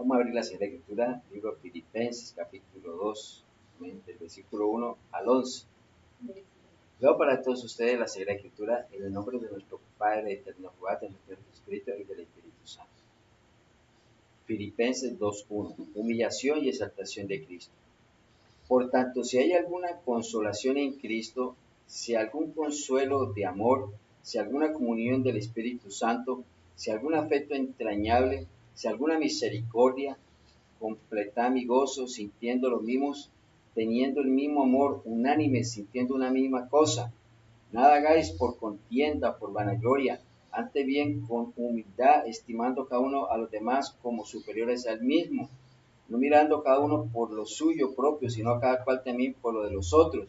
Vamos a abrir la Sagrada Escritura, libro de Filipenses, capítulo 2, del versículo 1 al 11. Leo para todos ustedes la Sagrada Escritura en el nombre de nuestro Padre eterno, de nuestro Jesucristo y del Espíritu Santo. Filipenses 2:1. Humillación y exaltación de Cristo. Por tanto, si hay alguna consolación en Cristo, si algún consuelo de amor, si alguna comunión del Espíritu Santo, si algún afecto entrañable, si alguna misericordia, completad mi gozo, sintiendo los mismos, teniendo el mismo amor, unánime, sintiendo una misma cosa. Nada hagáis por contienda, por vanagloria, antes bien con humildad, estimando cada uno a los demás como superiores al mismo, no mirando cada uno por lo suyo propio, sino cada cual también por lo de los otros.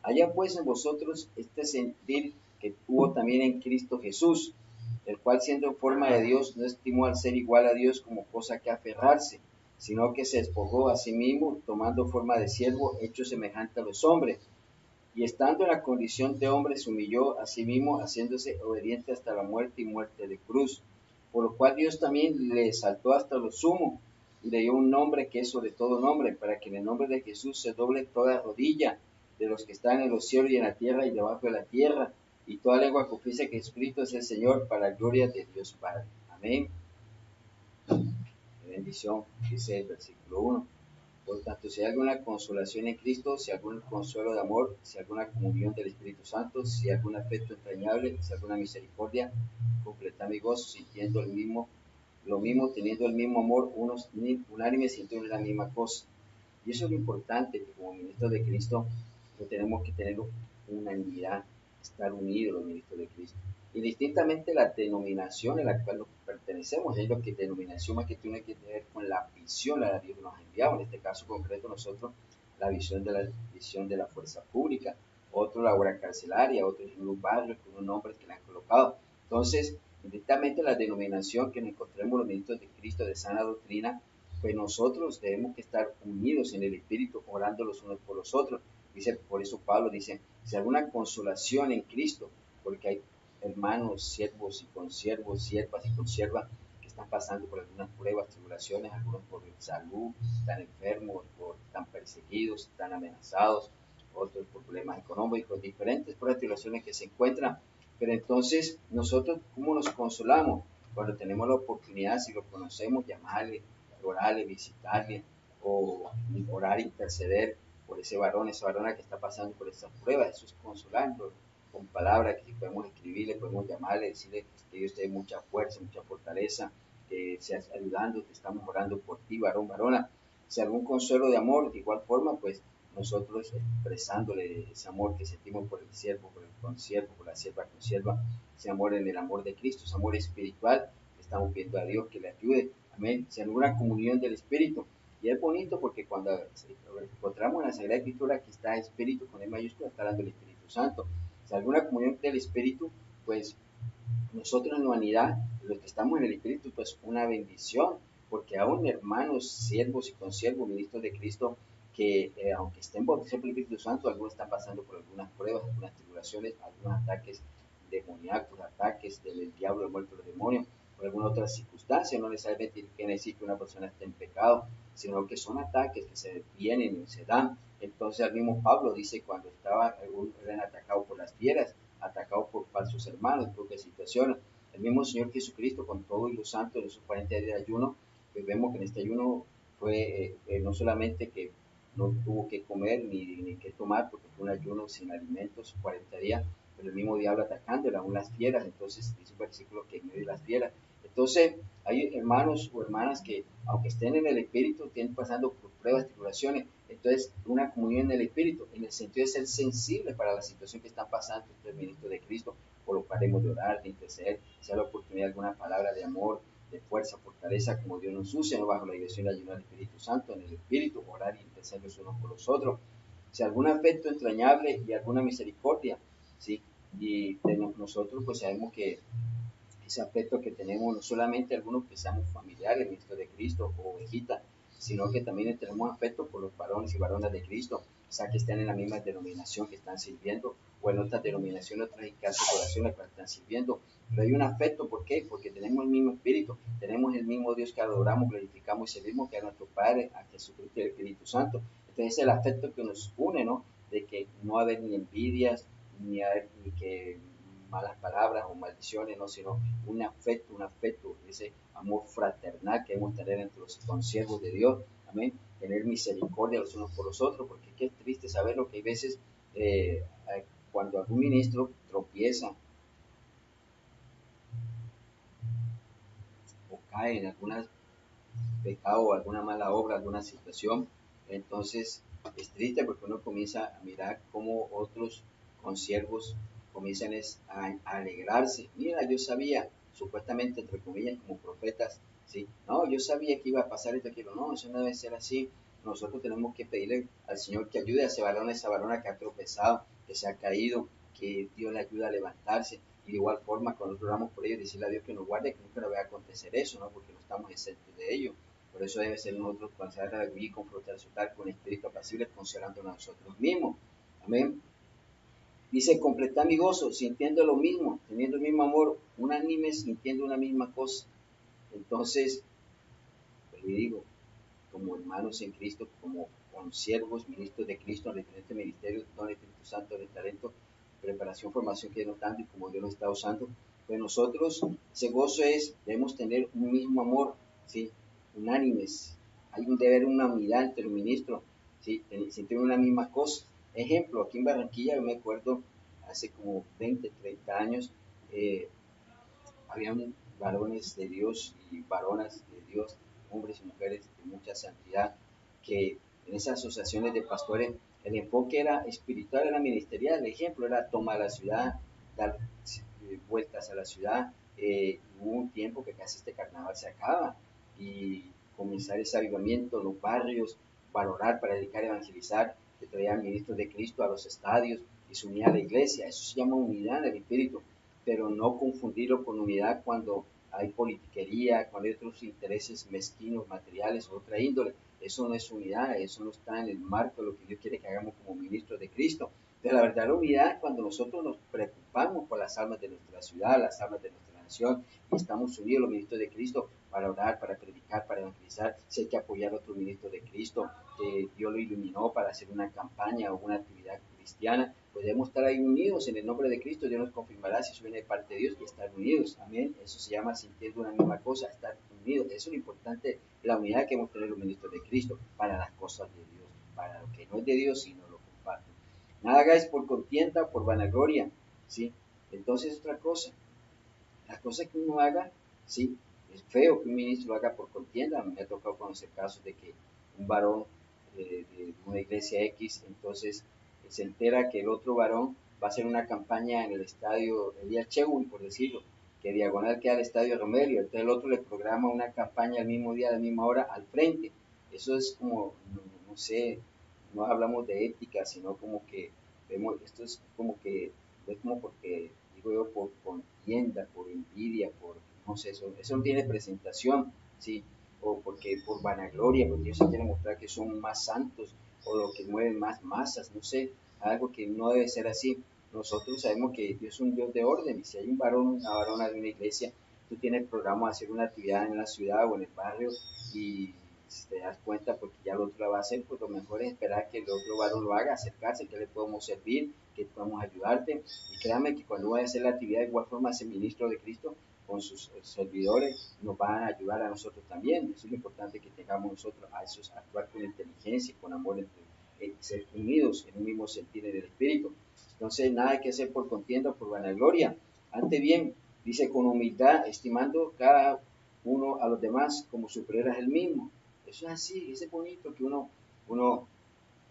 Haya pues en vosotros este sentir que hubo también en Cristo Jesús, el cual siendo en forma de Dios no estimó al ser igual a Dios como cosa que aferrarse, sino que se despojó a sí mismo, tomando forma de siervo, hecho semejante a los hombres, y estando en la condición de hombre se humilló a sí mismo, haciéndose obediente hasta la muerte y muerte de cruz, por lo cual Dios también le exaltó hasta lo sumo, y le dio un nombre que es sobre todo nombre, para que en el nombre de Jesús se doble toda rodilla de los que están en los cielos y en la tierra y debajo de la tierra, y toda lengua confiese que Jesucristo es el Señor, para la gloria de Dios Padre. Amén. Bendición, dice el versículo 1. Por tanto, si hay alguna consolación en Cristo, si algún consuelo de amor, si alguna comunión del Espíritu Santo, si algún afecto entrañable, si alguna misericordia, completad mi gozo, sintiendo lo mismo, teniendo el mismo amor, unos unánimes, sintiendo la misma cosa. Y eso es lo importante, que como ministros de Cristo, no tenemos que tener una unidad, estar unidos los ministros de Cristo. Y distintamente la denominación en la cual nos pertenecemos, es lo que denominación más que tiene que ver con la visión a la Dios nos ha enviado. En este caso concreto nosotros, la visión de la fuerza pública, otro la obra carcelaria, otro en un barrio con un nombre que le han colocado. Entonces, distintamente la denominación que nos encontremos los ministros de Cristo de sana doctrina, pues nosotros debemos que estar unidos en el Espíritu, orando los unos por los otros. Dice, por eso Pablo dice, si alguna consolación en Cristo, porque hay hermanos, siervos y consiervos, siervas y consiervas que están pasando por algunas pruebas, tribulaciones, algunos por salud, están enfermos, están perseguidos, están amenazados, otros por problemas económicos, diferentes pruebas, tribulaciones que se encuentran. Pero entonces, nosotros, ¿cómo nos consolamos? Cuando tenemos la oportunidad, si lo conocemos, llamarle, orarle, visitarle, o orar, interceder por esa varona que está pasando por esas pruebas. Eso es consolando con palabras que podemos escribirle, podemos llamarle, decirle que Dios te dé mucha fuerza, mucha fortaleza, que seas ayudando, que estamos orando por ti, varón, varona. Si algún consuelo de amor, de igual forma, pues nosotros expresándole ese amor que sentimos por el siervo, por el consiervo, por la sierva consierva, ese amor en el amor de Cristo, ese amor espiritual, estamos pidiendo a Dios que le ayude. Amén. Si alguna comunión del Espíritu. Y es bonito porque cuando encontramos en la Sagrada Escritura que está Espíritu con E mayúscula, está hablando del Espíritu Santo. Si alguna comunión del Espíritu, pues nosotros en la humanidad, los que estamos en el Espíritu, pues una bendición, porque aún hermanos, siervos y consiervos, ministros de Cristo, que aunque estén bautizados por el Espíritu Santo, algunos están pasando por algunas pruebas, algunas tribulaciones, algunos ataques demoníacos, ataques del diablo, del muerto, del demonio, por alguna otra circunstancia. No necesariamente quiere decir que una persona esté en pecado, sino que son ataques que se vienen y se dan. Entonces el mismo Pablo dice, cuando eran atacados por las fieras, atacados por falsos hermanos, por qué situaciones, el mismo Señor Jesucristo con todos los santos en esos 40 días de ayuno, pues vemos que en este ayuno fue no solamente que no tuvo que comer ni que tomar, porque fue un ayuno sin alimentos, 40 días, pero el mismo diablo atacándola, aún las fieras. Entonces dice un versículo que en medio de las fieras. Entonces hay hermanos o hermanas que aunque estén en el Espíritu, estén pasando por pruebas, tribulaciones. Entonces una comunión en el Espíritu, en el sentido de ser sensible para la situación que están pasando el ministro de Cristo, por lo cual hemos de orar, de interceder, si hay la oportunidad de alguna palabra de amor, de fuerza, fortaleza, como Dios nos use, ¿no? Bajo la dirección y la ayuda del Espíritu Santo, en el Espíritu, orar y interceder los unos por los otros. Si algún afecto entrañable y alguna misericordia, ¿sí? Y nosotros pues sabemos que ese afecto que tenemos, no solamente algunos que seamos familiares, ministros de Cristo o ovejitas, sino que también tenemos afecto por los varones y varonas de Cristo, o sea, que están en la misma denominación que están sirviendo, o en otras denominaciones, otras casas de oración que están sirviendo. Pero hay un afecto, ¿por qué? Porque tenemos el mismo espíritu, tenemos el mismo Dios que adoramos, glorificamos y servimos, que a nuestro Padre, a Jesucristo y al Espíritu Santo. Entonces es el afecto que nos une, ¿no? De que no va a haber ni envidias, ni que malas palabras o maldiciones, ¿no? Sino un afecto, ese amor fraternal que debemos tener entre los consiervos de Dios, amén, tener misericordia los unos por los otros, porque qué triste saber lo que hay veces cuando algún ministro tropieza o cae en algún pecado o alguna mala obra, alguna situación, entonces es triste porque uno comienza a mirar cómo otros consiervos comienzan a alegrarse. Mira, yo sabía, supuestamente, entre comillas, como profetas, ¿sí? No, yo sabía que iba a pasar esto, aquello. No, eso no debe ser así. Nosotros tenemos que pedirle al Señor que ayude a ese varón, a esa varona que ha tropezado, que se ha caído, que Dios le ayude a levantarse. Y de igual forma, cuando nosotros oramos por ellos, decirle a Dios que nos guarde, que nunca le vaya a acontecer eso, ¿no? Porque no estamos exentos de ello. Por eso debe ser nosotros cuando se haga y confrontar con espíritu apacible, consolándonos a nosotros mismos. Amén. Dice, completar mi gozo, sintiendo lo mismo, teniendo el mismo amor, unánime, sintiendo una misma cosa. Entonces, pues le digo, como hermanos en Cristo, como consiervos, ministros de Cristo, en diferentes ministerios, don Espíritu Santo, de talento, preparación, formación que Dios nos está dando y como Dios nos está usando, pues nosotros, ese gozo es, debemos tener un mismo amor, ¿sí? Unánimes. Hay un deber, una unidad entre los ministros, ¿sí? Sentir una misma cosa. Ejemplo, aquí en Barranquilla, yo me acuerdo, hace como 20, 30 años, habían varones de Dios y varonas de Dios, hombres y mujeres de mucha santidad, que en esas asociaciones de pastores el enfoque era espiritual, era ministerial. El ejemplo era tomar la ciudad, dar vueltas a la ciudad. Hubo un tiempo que casi este carnaval se acaba y comenzar ese avivamiento en los barrios, valorar para dedicar a evangelizar, que traían ministros de Cristo a los estadios y se unía a la iglesia. Eso se llama unidad del espíritu, pero no confundirlo con unidad cuando hay politiquería, cuando hay otros intereses mezquinos, materiales o otra índole. Eso no es unidad, eso no está en el marco de lo que Dios quiere que hagamos como ministros de Cristo. De la verdadera unidad cuando nosotros nos preocupamos por las almas de nuestra ciudad, las almas de nuestra nación, y estamos unidos los ministros de Cristo para orar, para predicar, para evangelizar. Si hay que apoyar a otro ministro de Cristo que Dios lo iluminó para hacer una campaña o una actividad cristiana, podemos estar ahí unidos en el nombre de Cristo. Dios nos confirmará si eso viene de parte de Dios y estar unidos. Amén. Eso se llama sintiendo una misma cosa, estar unidos. Eso es lo importante, la unidad que hemos tenido los ministros de Cristo para las cosas de Dios, para lo que no es de Dios, sino lo comparte. Nada hagáis por contienda o por vanagloria, ¿sí? Entonces, otra cosa, las cosas que uno haga, ¿sí? Es feo que un ministro lo haga por contienda. Me ha tocado conocer casos de que un varón de una iglesia X, entonces se entera que el otro varón va a hacer una campaña en el estadio Elías Chewy, por decirlo, que diagonal queda el estadio Romelio, entonces el otro le programa una campaña al mismo día, a la misma hora, al frente. Eso es como, no sé, no hablamos de ética, sino como que vemos, esto es como que, es como porque, digo yo, por contienda, por envidia, por, no sé, eso no tiene presentación, ¿sí? O porque por vanagloria, porque ellos se quieren mostrar que son más santos, o lo que mueven más masas, no sé, algo que no debe ser así. Nosotros sabemos que Dios es un Dios de orden, y si hay un varón, una varona de una iglesia, tú tienes programa de hacer una actividad en la ciudad o en el barrio, y si te das cuenta porque ya el otro la va a hacer, pues lo mejor es esperar que el otro varón lo haga, acercarse, que le podemos servir, que podemos ayudarte. Y créanme que cuando vaya a hacer la actividad, de igual forma ese ministro de Cristo con sus servidores nos van a ayudar a nosotros también. Eso es lo importante que tengamos nosotros, a esos actuar con inteligencia y con amor, entre ser unidos en un mismo sentir en el espíritu. Entonces nada hay que hacer por contienda o por vanagloria, ante bien, dice, con humildad, estimando cada uno a los demás como superiores al mismo. Eso es así, es bonito que uno,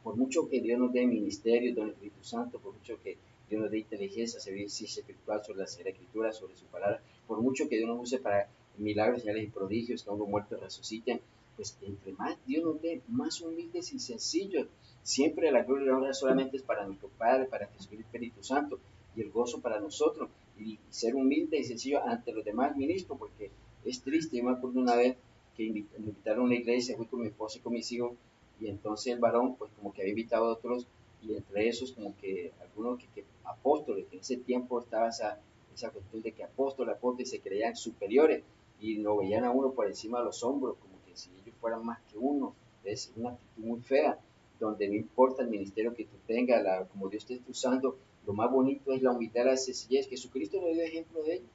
por mucho que Dios nos dé ministerio, don Espíritu Santo, por mucho que Dios nos dé inteligencia, servicio espiritual sobre la Sagrada Escritura, sobre su palabra, por mucho que Dios nos use para milagros, señales y prodigios, que a uno muerto resuciten, pues entre más Dios nos dé, más humildes y sencillos. Siempre la gloria y la honra solamente es para nuestro Padre, para Jesús y el Espíritu Santo, y el gozo para nosotros, y ser humilde y sencillo ante los demás ministros, porque es triste. Yo me acuerdo una vez que me invitaron a una iglesia, fui con mi esposa y con mis hijos, Y entonces el varón, pues como que había invitado a otros, y entre esos como que algunos que apóstoles, que en ese tiempo estaba esa cuestión de que apóstoles se creían superiores y lo veían a uno por encima de los hombros, como que si ellos fueran más que uno. Es una actitud muy fea, donde no importa el ministerio que tú tengas, como Dios te esté usando, lo más bonito es la humildad, la sencillez. Jesucristo nos dio ejemplo de ello,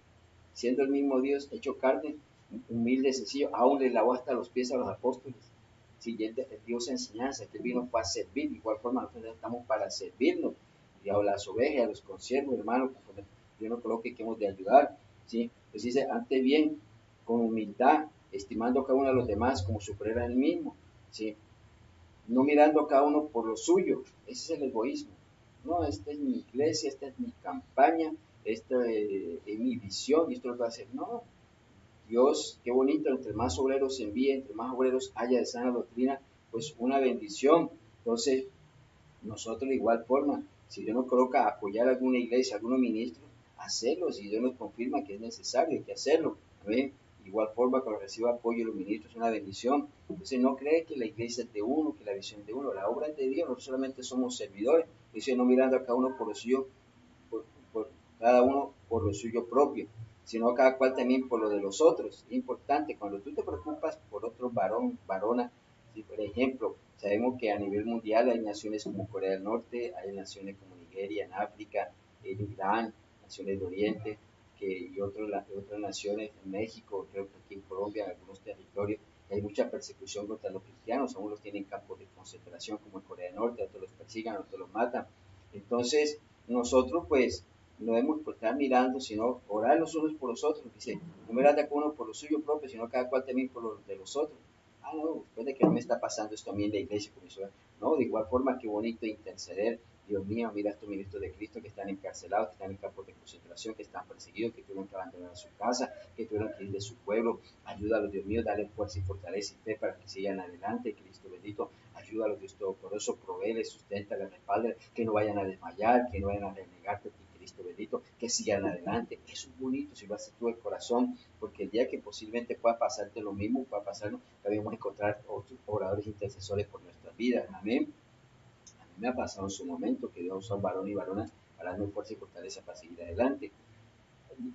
siendo el mismo Dios hecho carne, humilde, sencillo, aún le lavó hasta los pies a los apóstoles. Si él defendió esa enseñanza, que él vino fue a servir, de igual forma nosotros estamos para servirnos, y a las ovejas, a los conciervos, hermanos, conforme Dios nos coloque que hemos de ayudar, ¿sí? Pues dice, ante bien, con humildad, estimando a cada uno de los demás como superior a él mismo, ¿sí? No mirando a cada uno por lo suyo, ese es el egoísmo. No, esta es mi iglesia, esta es mi campaña, esta es mi visión y esto lo va a hacer. No, Dios, qué bonito, entre más obreros envíe, entre más obreros haya de sana doctrina, pues una bendición. Entonces, nosotros de igual forma, si Dios nos coloca a apoyar a alguna iglesia, a algunos ministros, hacerlo, si Dios nos confirma que es necesario, hay que hacerlo. Amén. Igual forma, cuando reciba apoyo de los ministros es una bendición. Entonces, no cree que la iglesia es de uno, que la visión de uno, la obra es de Dios, nosotros solamente somos servidores. Dice, no mirando a cada uno por lo suyo, por cada uno por lo suyo propio, sino cada cual también por lo de los otros. Es importante, cuando tú te preocupas por otro varón, varona, si por ejemplo, sabemos que a nivel mundial hay naciones como Corea del Norte, hay naciones como Nigeria, en África, en Irán, naciones de Oriente, y otras naciones en México, creo que aquí en Colombia, en algunos territorios, hay mucha persecución contra los cristianos, algunos tienen campos de concentración como en Corea del Norte, otros los persigan, otros los matan. Entonces, nosotros pues no debemos estar mirando, sino orar los unos por los otros. Dice, no mirar de uno por lo suyo propio, sino cada cual también por lo de los otros. Ah, no, después de que no me está pasando esto a mí en la iglesia, no, de igual forma, qué bonito interceder. Dios mío, mira a estos ministros de Cristo que están encarcelados, que están en campos de concentración, que están perseguidos, que tuvieron que abandonar su casa, que tuvieron que ir de su pueblo. Ayúdalos, Dios mío, dale fuerza y fortaleza y fe para que sigan adelante, Cristo bendito. Ayúdalos, Dios Todopoderoso, provéeles, susténtales, respalda, que no vayan a desmayar, que no vayan a renegarte, Cristo bendito, que sigan adelante. Eso es bonito si lo haces tú de corazón, porque el día que posiblemente pueda pasarte lo mismo, pueda pasarnos, debemos encontrar otros oradores intercesores por nuestras vidas. Amén. A mí me ha pasado en su momento que Dios usa varón y varona para darme fuerza y fortaleza para seguir adelante.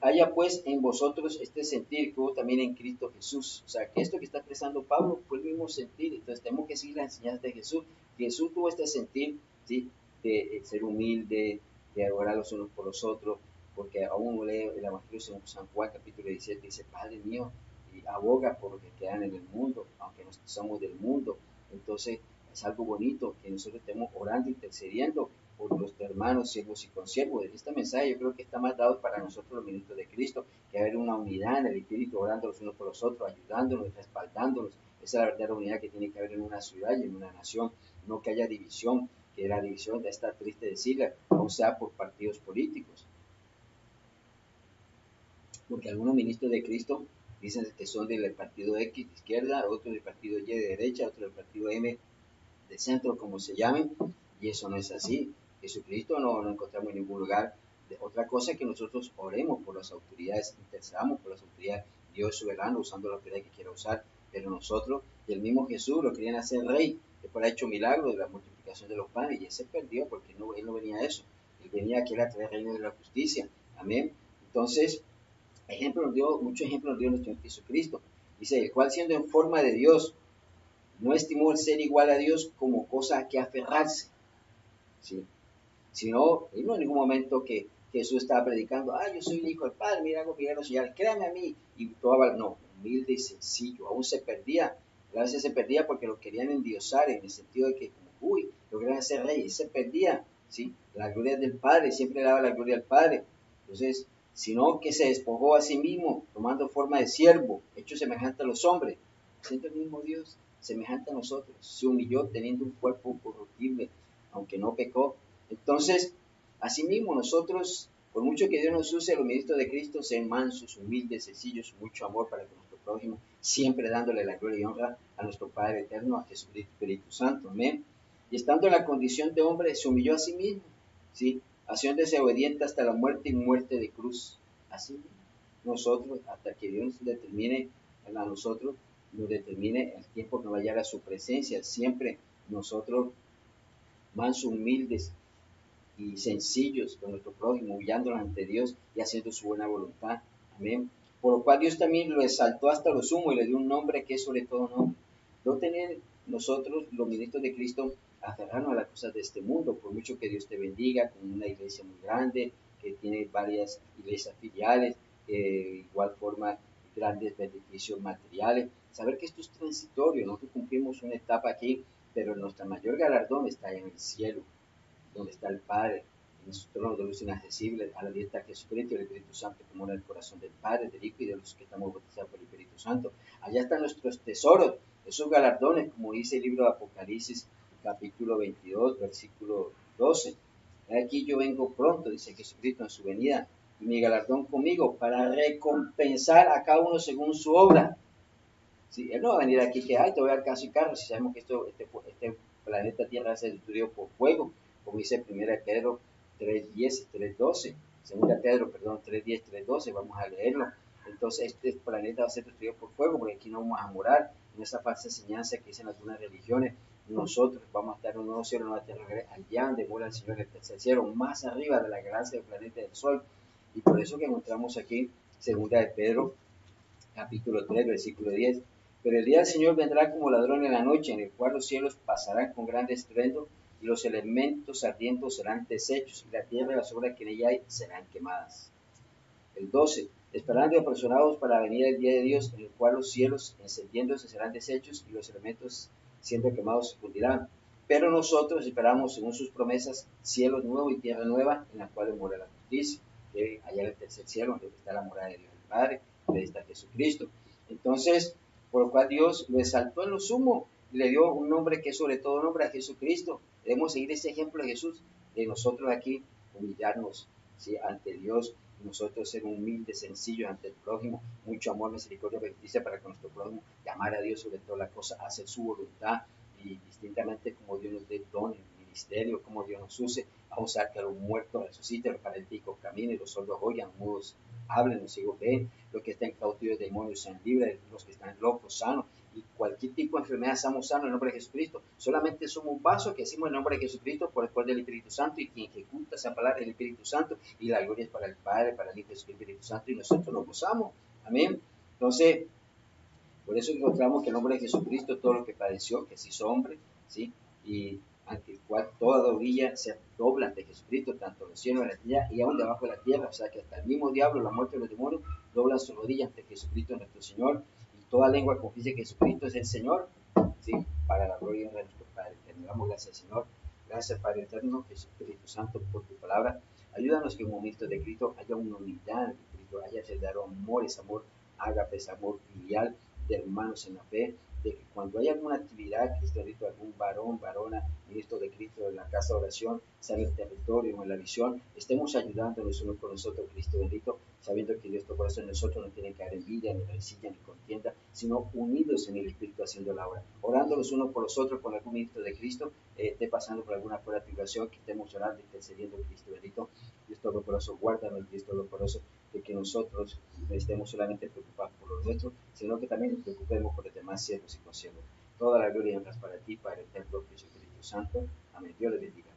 Haya pues en vosotros este sentir que hubo también en Cristo Jesús. O sea, que esto que está expresando Pablo fue el mismo sentir. Entonces tenemos que seguir las enseñanzas de Jesús. Jesús tuvo este sentir, ¿sí? De ser humilde, de adorar los unos por los otros, porque aún lee el Evangelio de San Juan capítulo 17, dice, Padre mío, y aboga por los que quedan en el mundo, aunque no somos del mundo. Entonces es algo bonito que nosotros estemos orando, intercediendo por nuestros hermanos, siervos y consiervos. Este mensaje yo creo que está más dado para nosotros los ministros de Cristo, que haber una unidad en el Espíritu, orando los unos por los otros, ayudándonos, respaldándonos. Esa es la verdadera unidad que tiene que haber en una ciudad y en una nación, no que haya división, que la división de esta triste decirla, o sea, por partidos políticos. Porque algunos ministros de Cristo dicen que son del partido X de izquierda, otros del partido Y de derecha, otros del partido M de centro, como se llamen, y eso no es así. Jesucristo no lo encontramos en ningún lugar. Otra cosa es que nosotros oremos por las autoridades, intercedamos por las autoridades, Dios es soberano usando la autoridad que quiera usar, pero nosotros, y el mismo Jesús lo querían hacer rey, después ha hecho milagros de la multiplicación de los panes, y él se perdió porque no, él no venía a eso, él venía aquí a traer el reino de la justicia, amén. Entonces, muchos ejemplos dio nuestro Jesucristo, dice, el cual siendo en forma de Dios, no estimó el ser igual a Dios como cosa a que aferrarse, ¿sí? Sino, y no en ningún momento que Jesús estaba predicando, yo soy el hijo del Padre, mira, hago milagros y créame a mí, y todo, no, humilde y sencillo, aún se perdía, a veces se perdía porque lo querían endiosar, en el sentido de que, lo querían hacer rey, y se perdía, ¿sí? La gloria del Padre, siempre daba la gloria al Padre, entonces, sino que se despojó a sí mismo, tomando forma de siervo, hecho semejante a los hombres, siendo el mismo Dios, semejante a nosotros, se humilló teniendo un cuerpo corruptible, aunque no pecó. Entonces, asimismo nosotros, por mucho que Dios nos use, los ministros de Cristo, sean mansos, humildes, sencillos, mucho amor para con nuestro prójimo, siempre dándole la gloria y honra a nuestro Padre eterno, a Jesucristo Espíritu Santo, amén. Y estando en la condición de hombre, se humilló a sí mismo, ¿sí? Haciéndose obediente hasta la muerte y muerte de cruz. Así nosotros, hasta que Dios determine a nosotros, nos determine el tiempo que vaya a su presencia, siempre nosotros mansos, humildes y sencillos con nuestro prójimo, humillándonos ante Dios y haciendo su buena voluntad. Amén. Por lo cual Dios también lo exaltó hasta lo sumo y le dio un nombre que es sobre todo nombre. No tener nosotros, los ministros de Cristo, aferrarnos a las cosas de este mundo, por mucho que Dios te bendiga con una iglesia muy grande, que tiene varias iglesias filiales, igual forma grandes beneficios materiales. Saber que esto es transitorio, nosotros cumplimos una etapa aquí, pero nuestra mayor galardón está en el cielo, donde está el Padre, en su trono de luz inaccesible, a la diestra de Jesucristo y el Espíritu Santo, como en el corazón del Padre, del Hijo y de los que estamos bautizados por el Espíritu Santo. Allá están nuestros tesoros, esos galardones, como dice el libro de Apocalipsis, capítulo 22, versículo 12. Aquí yo vengo pronto, dice Jesucristo en su venida, y mi galardón conmigo para recompensar a cada uno según su obra. Sí, él no va a venir aquí que, ay, te voy a dar caso y carro, si sabemos que este planeta Tierra se destruyó por fuego, como dice 1 Pedro 3:10 y 3:12, 2 Pedro, perdón, 3:10, 3:12, vamos a leerlo. Entonces, este planeta va a ser destruido por fuego, porque aquí no vamos a morar, en esa falsa enseñanza que dicen algunas religiones, nosotros vamos a estar en un nuevo cielo, en una tierra, allá donde mora el Señor, el tercer cielo, más arriba de la galaxia del planeta del Sol, y por eso que encontramos aquí, 2 Pedro, capítulo 3, versículo 10, pero el día del Señor vendrá como ladrón en la noche, en el cual los cielos pasarán con gran estruendo, y los elementos ardientes serán deshechos, y la tierra y las obras que en ella hay serán quemadas. El 12, esperando y apresurados para la venida del día de Dios, en el cual los cielos encendiéndose serán deshechos, y los elementos siendo quemados se fundirán. Pero nosotros esperamos, según sus promesas, cielos nuevos y tierra nueva, en la cual mora la justicia, que allá en el tercer cielo, donde está la morada de Dios el Padre, donde está Jesucristo. Entonces, por lo cual Dios lo exaltó en lo sumo y le dio un nombre que es sobre todo nombre, a Jesucristo. Debemos seguir ese ejemplo de Jesús, de nosotros aquí humillarnos, ¿sí?, ante Dios, y nosotros ser humildes, sencillos ante el prójimo, mucho amor, misericordia, bendice para con nuestro prójimo, llamar a Dios sobre todas las cosas, hacer su voluntad, y distintamente como Dios nos dé don en el ministerio, como Dios nos use, a usar que los muertos resuciten, los paralíticos caminen, los sordos oigan, mudos hablen, los ciegos ven, los que están cautivos de demonios sean libres, los que están locos sanos, y cualquier tipo de enfermedad seamos sanos en el nombre de Jesucristo. Solamente somos un vaso que decimos en el nombre de Jesucristo por el poder del Espíritu Santo, y quien ejecuta esa palabra es el Espíritu Santo, y la gloria es para el Padre, para el Hijo y el Espíritu Santo, y nosotros nos gozamos. Amén. Entonces, por eso encontramos que el nombre de Jesucristo, todo lo que padeció, que se hizo hombre, ¿sí?, y ante el cual toda rodilla se dobla ante Jesucristo, tanto en los cielos, en la tierra y aún debajo de la tierra, o sea que hasta el mismo diablo, la muerte de los demonios, doblan su rodilla ante Jesucristo nuestro Señor, y toda lengua confiese que Jesucristo es el Señor, ¿sí?, para la gloria de nuestro Padre. Te damos gracias, Señor. Gracias, Padre eterno, Espíritu Santo, por tu palabra. Ayúdanos que en momentos de Cristo haya una unidad de Cristo, haya verdadero amor, ese amor ágape, ese amor filial, de hermanos en la fe, de que cuando hay alguna actividad, Cristo bendito, algún varón, varona, ministro de Cristo en la casa de oración, sea en el territorio o en la visión, estemos ayudándonos uno con nosotros, Cristo bendito, sabiendo que Dios por eso en nosotros no tiene que haber envidia, ni rencilla, ni contienda, sino unidos en el Espíritu haciendo la obra, orando los unos por los otros con algún ministro de Cristo, esté pasando por alguna prueba de tribulación, que estemos orando y intercediendo, Cristo bendito. Dios Todopoderoso, guárdanos, Dios Todopoderoso, de que nosotros no estemos solamente preocupados por lo nuestro, sino que también nos preocupemos por los demás siervos y consiervos. Toda la gloria y honra para ti, Padre eterno, Espíritu Santo. Amén. Dios les bendiga.